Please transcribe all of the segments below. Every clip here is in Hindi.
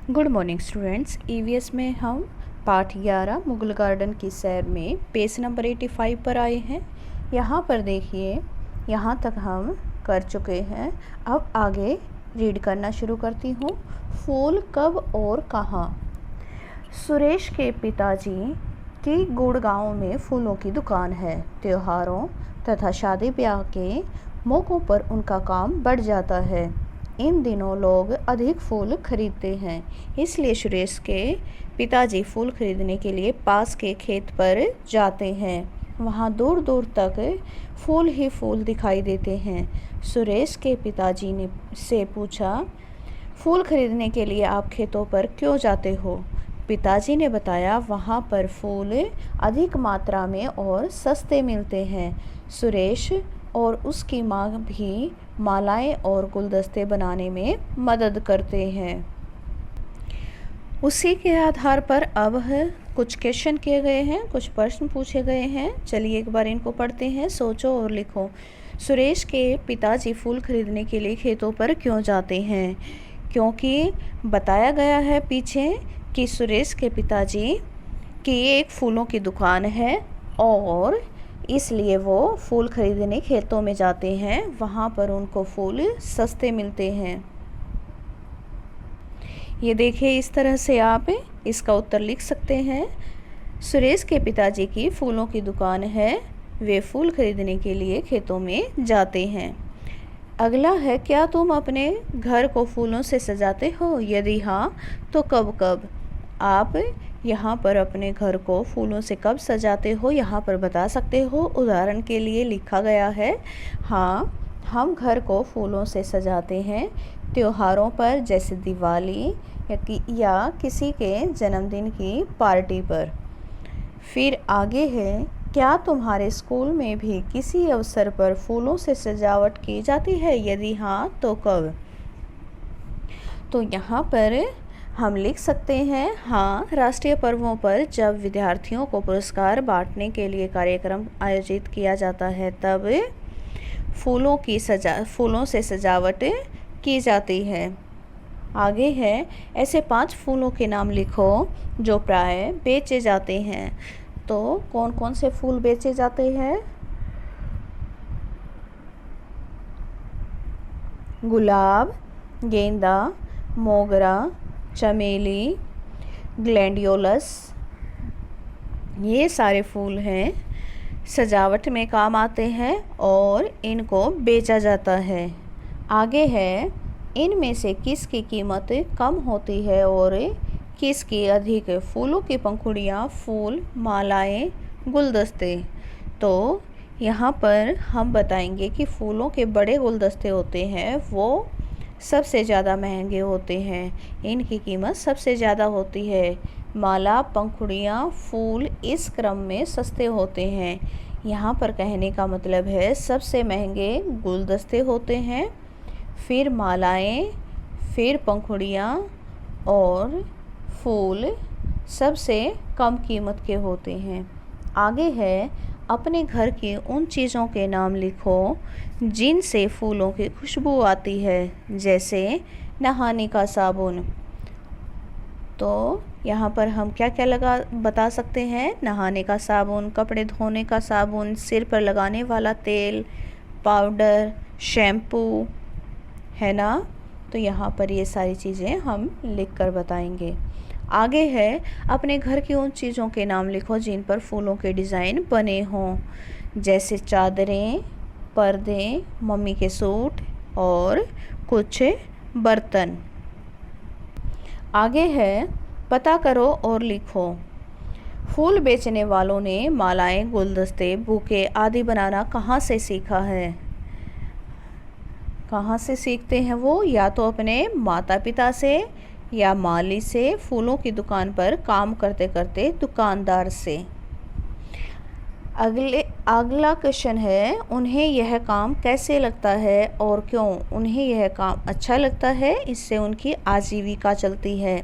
Good morning students. ईवीएस में हम पाठ 11 मुगल गार्डन की सैर में पेज नंबर 85 पर आए हैं। यहाँ पर देखिए, यहाँ तक हम कर चुके हैं। अब आगे रीड करना शुरू करती हूँ। फूल कब और कहाँ। सुरेश के पिताजी की गुड़गांव में फूलों की दुकान है। त्योहारों तथा शादी ब्याह के मौक़ों पर उनका काम बढ़ जाता है। इन दिनों लोग अधिक फूल खरीदते हैं, इसलिए सुरेश के पिताजी फूल खरीदने के लिए पास के खेत पर जाते हैं। वहाँ दूर दूर तक फूल ही फूल दिखाई देते हैं। सुरेश के पिताजी ने से पूछा, फूल खरीदने के लिए आप खेतों पर क्यों जाते हो? पिताजी ने बताया, वहाँ पर फूल अधिक मात्रा में और सस्ते मिलते हैं। सुरेश और उसकी माँ भी मालाएं और गुलदस्ते बनाने में मदद करते हैं। उसी के आधार पर अब कुछ क्वेश्चन किए गए हैं, कुछ प्रश्न पूछे गए हैं। चलिए एक बार इनको पढ़ते हैं, सोचो और लिखो। सुरेश के पिताजी फूल खरीदने के लिए खेतों पर क्यों जाते हैं? क्योंकि बताया गया है पीछे कि सुरेश के पिताजी की एक फूलों की दुकान है और इसलिए वो फूल खरीदने खेतों में जाते हैं। वहाँ पर उनको फूल सस्ते मिलते हैं। ये देखिए, इस तरह से आप इसका उत्तर लिख सकते हैं। सुरेश के पिताजी की फूलों की दुकान है, वे फूल खरीदने के लिए खेतों में जाते हैं। अगला है, क्या तुम अपने घर को फूलों से सजाते हो? यदि हाँ, तो कब कब? आप यहाँ पर अपने घर को फूलों से कब सजाते हो, यहाँ पर बता सकते हो। उदाहरण के लिए लिखा गया है, हाँ, हम घर को फूलों से सजाते हैं त्योहारों पर, जैसे दिवाली या किसी के जन्मदिन की पार्टी पर। फिर आगे है, क्या तुम्हारे स्कूल में भी किसी अवसर पर फूलों से सजावट की जाती है? यदि हाँ, तो कब? तो यहाँ पर हम लिख सकते हैं, हाँ, राष्ट्रीय पर्वों पर जब विद्यार्थियों को पुरस्कार बांटने के लिए कार्यक्रम आयोजित किया जाता है, तब फूलों से सजावट की जाती है। आगे है, ऐसे 5 फूलों के नाम लिखो जो प्राय बेचे जाते हैं। तो कौन कौन से फूल बेचे जाते हैं? गुलाब, गेंदा, मोगरा, चमेली, ग्लैडियोलस, ये सारे फूल हैं, सजावट में काम आते हैं और इनको बेचा जाता है। आगे है, इनमें से किसकी कीमत कम होती है और किसकी अधिक? फूलों की पंखुड़ियाँ, फूल, मालाएं, गुलदस्ते। तो यहाँ पर हम बताएंगे कि फूलों के बड़े गुलदस्ते होते हैं, वो सबसे ज़्यादा महंगे होते हैं, इनकी कीमत सबसे ज़्यादा होती है। माला, पंखुड़ियाँ, फूल इस क्रम में सस्ते होते हैं। यहाँ पर कहने का मतलब है, सबसे महंगे गुलदस्ते होते हैं, फिर मालाएं, फिर पंखुड़ियाँ और फूल सबसे कम कीमत के होते हैं। आगे है, अपने घर की उन चीज़ों के नाम लिखो जिनसे फूलों की खुशबू आती है, जैसे नहाने का साबुन। तो यहाँ पर हम क्या क्या बता सकते हैं? नहाने का साबुन, कपड़े धोने का साबुन, सिर पर लगाने वाला तेल, पाउडर, शैम्पू, है ना। तो यहाँ पर ये सारी चीज़ें हम लिख कर बताएंगे। आगे है, अपने घर की उन चीज़ों के नाम लिखो जिन पर फूलों के डिज़ाइन बने हों, जैसे चादरें, पर्दे, मम्मी के सूट और कुछ बर्तन। आगे है, पता करो और लिखो। फूल बेचने वालों ने मालाएं, गुलदस्ते, बुके आदि बनाना कहाँ से सीखा है? कहाँ से सीखते हैं वो? या तो अपने माता पिता से, या माली से, फूलों की दुकान पर काम करते करते दुकानदार से। अगला क्वेश्चन है, उन्हें यह काम कैसे लगता है और क्यों? उन्हें यह काम अच्छा लगता है, इससे उनकी आजीविका चलती है,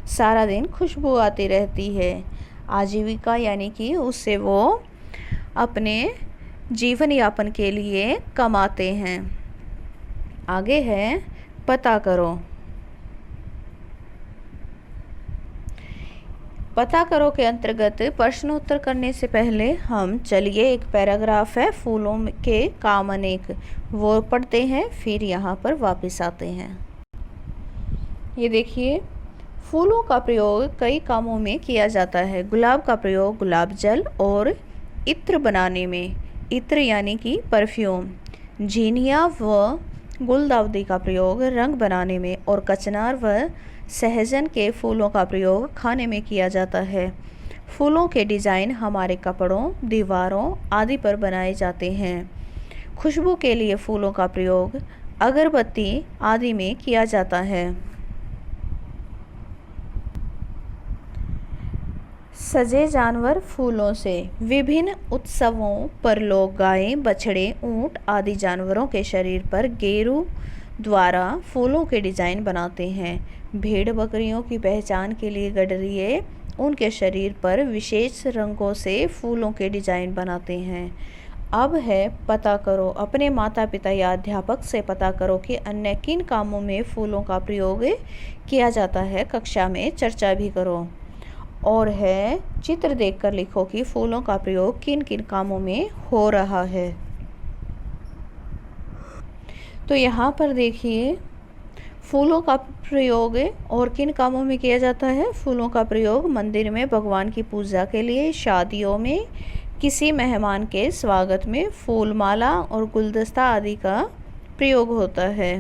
सारा दिन खुशबू आती रहती है। आजीविका यानी कि उससे वो अपने जीवन यापन के लिए कमाते हैं। आगे है, पता करो। पता करो के अंतर्गत प्रश्नोत्तर करने से पहले हम चलिए एक पैराग्राफ है फूलों के काम अनेक, वो पढ़ते हैं, फिर यहाँ पर वापस आते हैं। ये देखिए, फूलों का प्रयोग कई कामों में किया जाता है। गुलाब का प्रयोग गुलाब जल और इत्र बनाने में, इत्र यानी कि परफ्यूम। झीनिया व गुलदाउदी का प्रयोग रंग बनाने में और कचनार व सहजन के फूलों का प्रयोग खाने में किया जाता है। फूलों के डिज़ाइन हमारे कपड़ों, दीवारों आदि पर बनाए जाते हैं। खुशबू के लिए फूलों का प्रयोग अगरबत्ती आदि में किया जाता है। सजे जानवर फूलों से। विभिन्न उत्सवों पर लोग गाय, बछड़े, ऊंट आदि जानवरों के शरीर पर गेरू द्वारा फूलों के डिज़ाइन बनाते हैं। भेड़ बकरियों की पहचान के लिए गडरिये उनके शरीर पर विशेष रंगों से फूलों के डिज़ाइन बनाते हैं। अब है पता करो, अपने माता पिता या अध्यापक से पता करो कि अन्य किन कामों में फूलों का प्रयोग किया जाता है। कक्षा में चर्चा भी करो। और है चित्र देखकर लिखो कि फूलों का प्रयोग किन किन कामों में हो रहा है। तो यहाँ पर देखिए, फूलों का प्रयोग और किन कामों में किया जाता है। फूलों का प्रयोग मंदिर में भगवान की पूजा के लिए, शादियों में किसी मेहमान के स्वागत में फूल माला और गुलदस्ता आदि का प्रयोग होता है।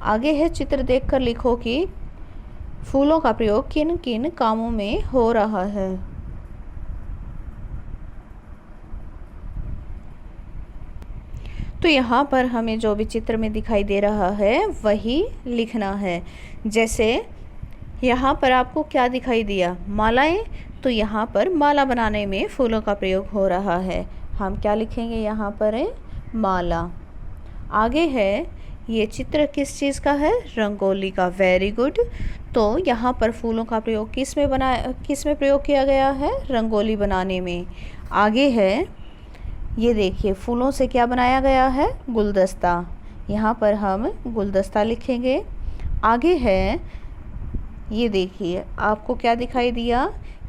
आगे है चित्र देखकर लिखो कि फूलों का प्रयोग किन किन कामों में हो रहा है। तो यहाँ पर हमें जो भी चित्र में दिखाई दे रहा है वही लिखना है। जैसे यहाँ पर आपको क्या दिखाई दिया, मालाएं, तो यहाँ पर माला बनाने में फूलों का प्रयोग हो रहा है। हम क्या लिखेंगे यहाँ पर, माला। आगे है, ये चित्र किस चीज़ का है, रंगोली का। Very good. तो यहाँ पर फूलों का प्रयोग किस में प्रयोग किया गया है, रंगोली बनाने में। आगे है, ये देखिए, फूलों से क्या बनाया गया है, गुलदस्ता। यहाँ पर हम गुलदस्ता लिखेंगे। आगे है, ये देखिए, आपको क्या दिखाई दिया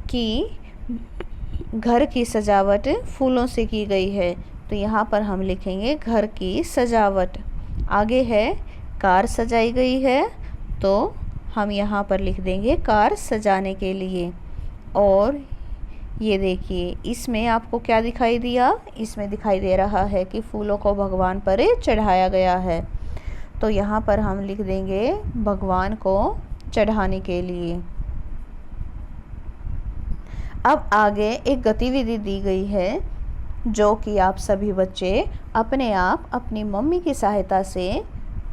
कि घर की सजावट फूलों से की गई है, तो यहाँ पर हम लिखेंगे घर की सजावट। आगे है, कार सजाई गई है, तो हम यहाँ पर लिख देंगे कार सजाने के लिए। और ये देखिए, इसमें आपको क्या दिखाई दिया, इसमें दिखाई दे रहा है कि फूलों को भगवान पर चढ़ाया गया है, तो यहाँ पर हम लिख देंगे भगवान को चढ़ाने के लिए। अब आगे एक गतिविधि दी गई है जो कि आप सभी बच्चे अपने आप अपनी मम्मी की सहायता से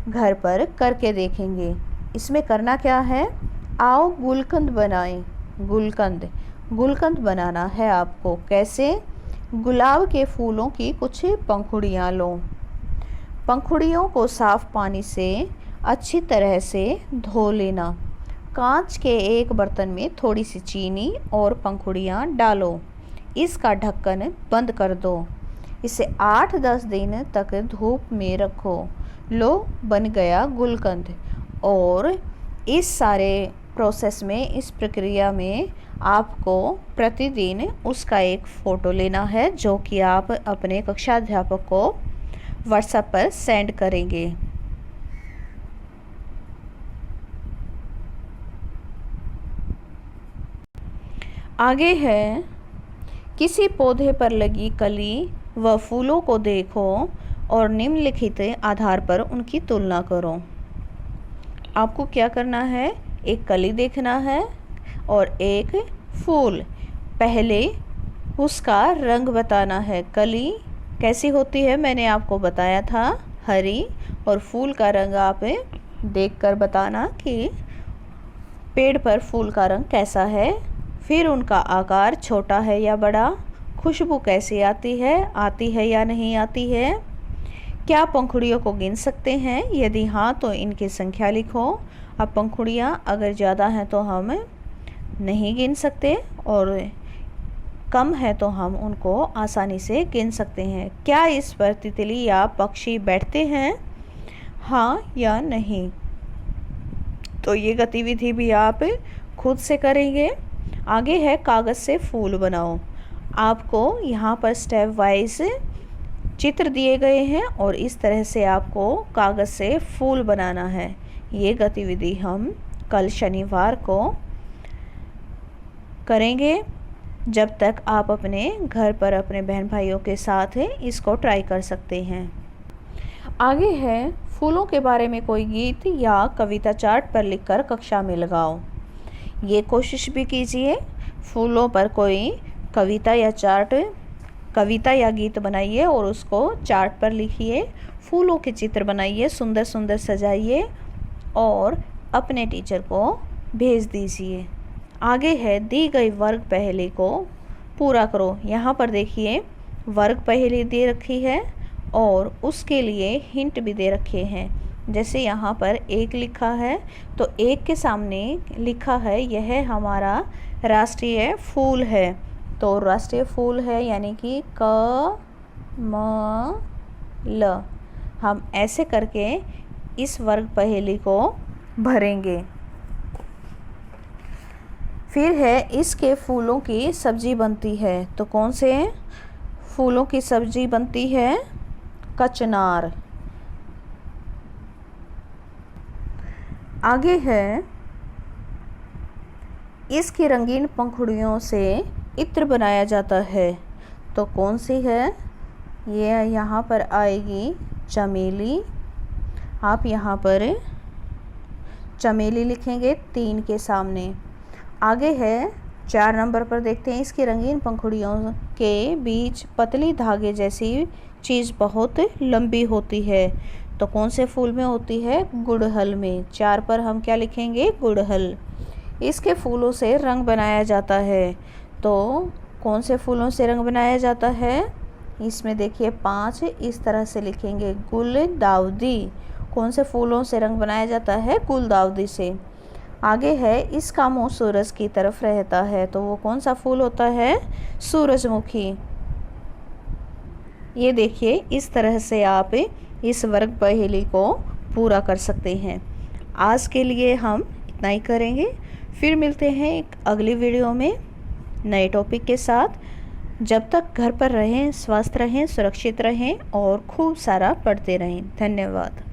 घर पर करके देखेंगे। इसमें करना क्या है, आओ गुलकंद बनाएं। गुलकंद बनाना है आपको। कैसे, गुलाब के फूलों की कुछ पंखुड़ियाँ लो। पंखुड़ियों को साफ पानी से अच्छी तरह से धो लेना। कांच के एक बर्तन में थोड़ी सी चीनी और पंखुड़ियाँ डालो। इसका ढक्कन बंद कर दो। इसे 8-10 दिन तक धूप में रखो। लो, बन गया गुलकंद। और इस सारे प्रोसेस में, इस प्रक्रिया में आपको प्रतिदिन उसका एक फ़ोटो लेना है जो कि आप अपने कक्षाध्यापक को व्हाट्सएप पर सेंड करेंगे। आगे है, किसी पौधे पर लगी कली व फूलों को देखो और निम्नलिखित आधार पर उनकी तुलना करो। आपको क्या करना है, एक कली देखना है और एक फूल। पहले उसका रंग बताना है। कली कैसी होती है मैंने आपको बताया था, हरी। और फूल का रंग आप देखकर बताना कि पेड़ पर फूल का रंग कैसा है। फिर उनका आकार छोटा है या बड़ा, खुशबू कैसी आती है या नहीं आती है, क्या पंखुड़ियों को गिन सकते हैं, यदि हाँ तो इनकी संख्या लिखो। अब पंखुड़ियाँ अगर ज़्यादा हैं तो हम नहीं गिन सकते और कम है तो हम उनको आसानी से गिन सकते हैं। क्या इस पर तितली या पक्षी बैठते हैं, हाँ या नहीं। तो ये गतिविधि भी आप खुद से करेंगे। आगे है कागज़ से फूल बनाओ। आपको यहाँ पर स्टेप वाइज चित्र दिए गए हैं और इस तरह से आपको कागज़ से फूल बनाना है। ये गतिविधि हम कल शनिवार को करेंगे। जब तक आप अपने घर पर अपने बहन भाइयों के साथ इसको ट्राई कर सकते हैं। आगे है फूलों के बारे में कोई गीत या कविता चार्ट पर लिखकर कक्षा में लगाओ। ये कोशिश भी कीजिए, फूलों पर कोई कविता या गीत बनाइए और उसको चार्ट पर लिखिए। फूलों के चित्र बनाइए, सुंदर सुंदर सजाइए और अपने टीचर को भेज दीजिए। आगे है दी गई वर्ग पहेली को पूरा करो। यहाँ पर देखिए वर्ग पहेली दे रखी है और उसके लिए हिंट भी दे रखे हैं। जैसे यहाँ पर एक लिखा है तो एक के सामने लिखा है यह हमारा राष्ट्रीय फूल है। तो राष्ट्रीय फूल है यानी कि कमल। हम ऐसे करके इस वर्ग पहेली को भरेंगे। फिर है इसके फूलों की सब्जी बनती है। तो कौन से फूलों की सब्जी बनती है? कचनार। आगे है इसकी रंगीन पंखुड़ियों से इत्र बनाया जाता है। तो कौन सी है? ये यहाँ पर आएगी चमेली। आप यहाँ पर चमेली लिखेंगे 3 के सामने। आगे है 4 नंबर पर देखते हैं इसकी रंगीन पंखुड़ियों के बीच पतली धागे जैसी चीज़ बहुत लंबी होती है। तो कौन से फूल में होती है? गुड़हल में। 4 पर हम क्या लिखेंगे? गुड़हल। इसके फूलों से रंग बनाया जाता है। तो कौन से फूलों से रंग बनाया जाता है? इसमें देखिए 5 इस तरह से लिखेंगे गुलदाउदी। कौन से फूलों से रंग बनाया जाता है? गुलदाउदी से। आगे है इसका मुंह सूरज की तरफ रहता है। तो वो कौन सा फूल होता है? सूरजमुखी। ये देखिए इस तरह से आप इस वर्ग पहेली को पूरा कर सकते हैं। आज के लिए हम इतना ही करेंगे। फिर मिलते हैं एक अगली वीडियो में नए टॉपिक के साथ। जब तक घर पर रहें, स्वस्थ रहें, सुरक्षित रहें और खूब सारा पढ़ते रहें। धन्यवाद।